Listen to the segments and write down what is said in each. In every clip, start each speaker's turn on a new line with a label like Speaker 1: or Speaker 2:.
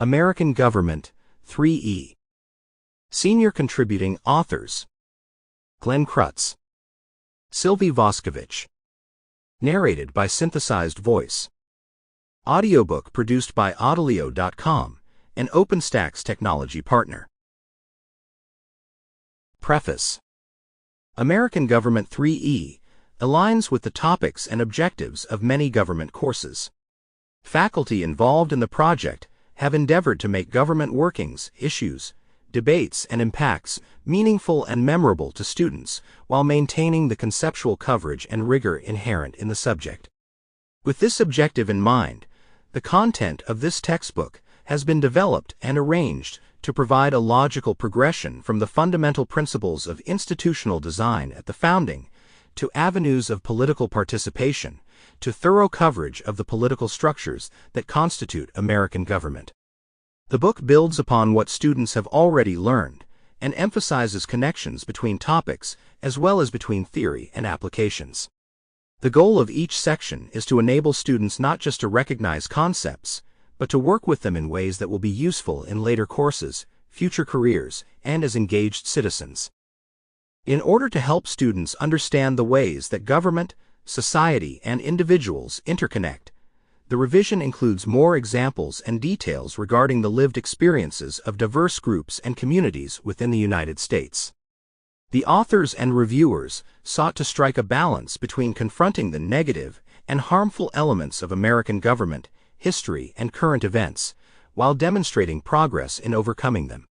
Speaker 1: American Government, 3E. Senior contributing authors: Glen Krutz, Sylvie Voskovich. Narrated by Synthesized Voice. Audiobook produced by Audileo.com, an OpenStax Technology Partner. Preface. American Government 3E aligns with the topics and objectives of many government courses. Faculty involved in the project have endeavored to make government workings, issues, debates, and impacts meaningful and memorable to students while maintaining the conceptual coverage and rigor inherent in the subject. With this objective in mind, the content of this textbook has been developed and arranged to provide a logical progression from the fundamental principles of institutional design at the founding to avenues of political participation, to thorough coverage of the political structures that constitute American government. The book builds upon what students have already learned and emphasizes connections between topics as well as between theory and applications. The goal of each section is to enable students not just to recognize concepts, but to work with them in ways that will be useful in later courses, future careers, and as engaged citizens. In order to help students understand the ways that government, society, and individuals interconnect, the revision includes more examples and details regarding the lived experiences of diverse groups and communities within the United States. The authors and reviewers sought to strike a balance between confronting the negative and harmful elements of American government, history, and current events, while demonstrating progress in overcoming them.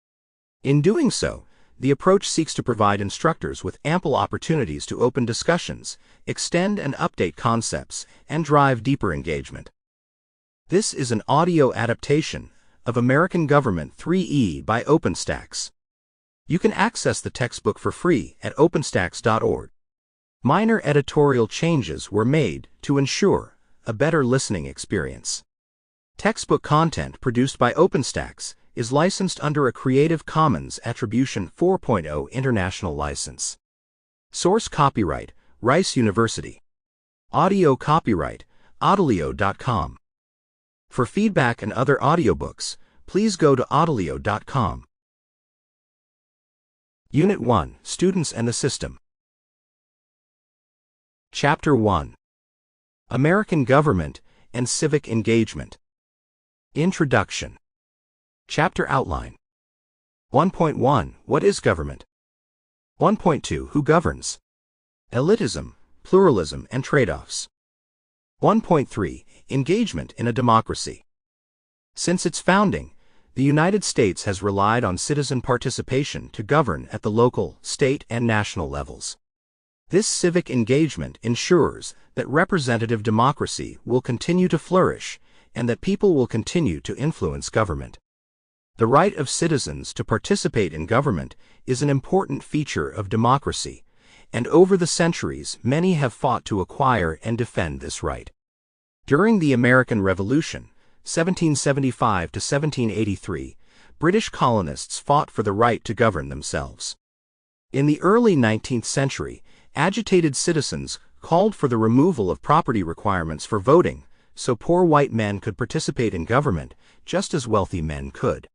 Speaker 1: In doing so, the approach seeks to provide instructors with ample opportunities to open discussions, extend and update concepts, and drive deeper engagement. This is an audio adaptation of American Government 3E by OpenStax. You can access the textbook for free at openstax.org. Minor editorial changes were made to ensure a better listening experience. Textbook content produced by OpenStax is licensed under a Creative Commons Attribution 4.0 International License. Source copyright, Rice University. Audio copyright, Audileo.com. For feedback and other audiobooks, please go to Audileo.com. Unit 1, Students and the System. Chapter 1. American Government and Civic Engagement. Introduction. Chapter Outline. 1.1 What is government? 1.2 Who governs? Elitism, pluralism, and trade-offs. 1.3 Engagement in a democracy. Since its founding, the United States has relied on citizen participation to govern at the local, state, and national levels. This civic engagement ensures that representative democracy will continue to flourish and that people will continue to influence government. The right of citizens to participate in government is an important feature of democracy, and over the centuries many have fought to acquire and defend this right. During the American Revolution, 1775 to 1783, British colonists fought for the right to govern themselves. In the early 19th century, agitated citizens called for the removal of property requirements for voting, so poor white men could participate in government just as wealthy men could.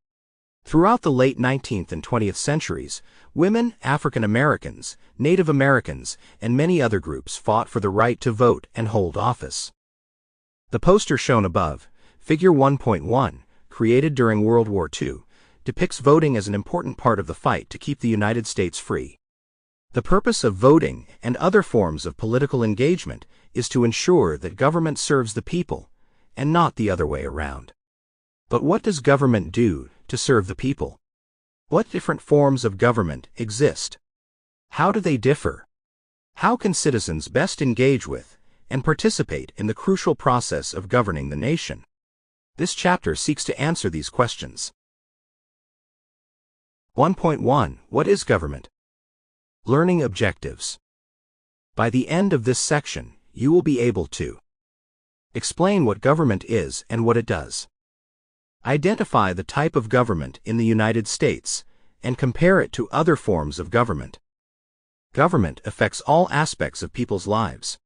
Speaker 1: Throughout the late 19th and 20th centuries, women, African Americans, Native Americans, and many other groups fought for the right to vote and hold office. The poster shown above, Figure 1.1, created during World War II, depicts voting as an important part of the fight to keep the United States free. The purpose of voting and other forms of political engagement is to ensure that government serves the people, and not the other way around. But what does government do to serve the people? What different forms of government exist? How do they differ? How can citizens best engage with and participate in the crucial process of governing the nation? This chapter seeks to answer these questions. 1.1 What is government? Learning objectives. By the end of this section, you will be able to explain what government is and what it does, identify the type of government in the United States, and compare it to other forms of government. Government affects all aspects of people's lives.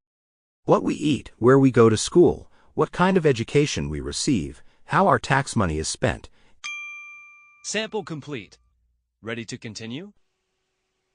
Speaker 1: What we eat, where we go to school, what kind of education we receive, how our tax money is spent,
Speaker 2: Sample complete. Ready to continue?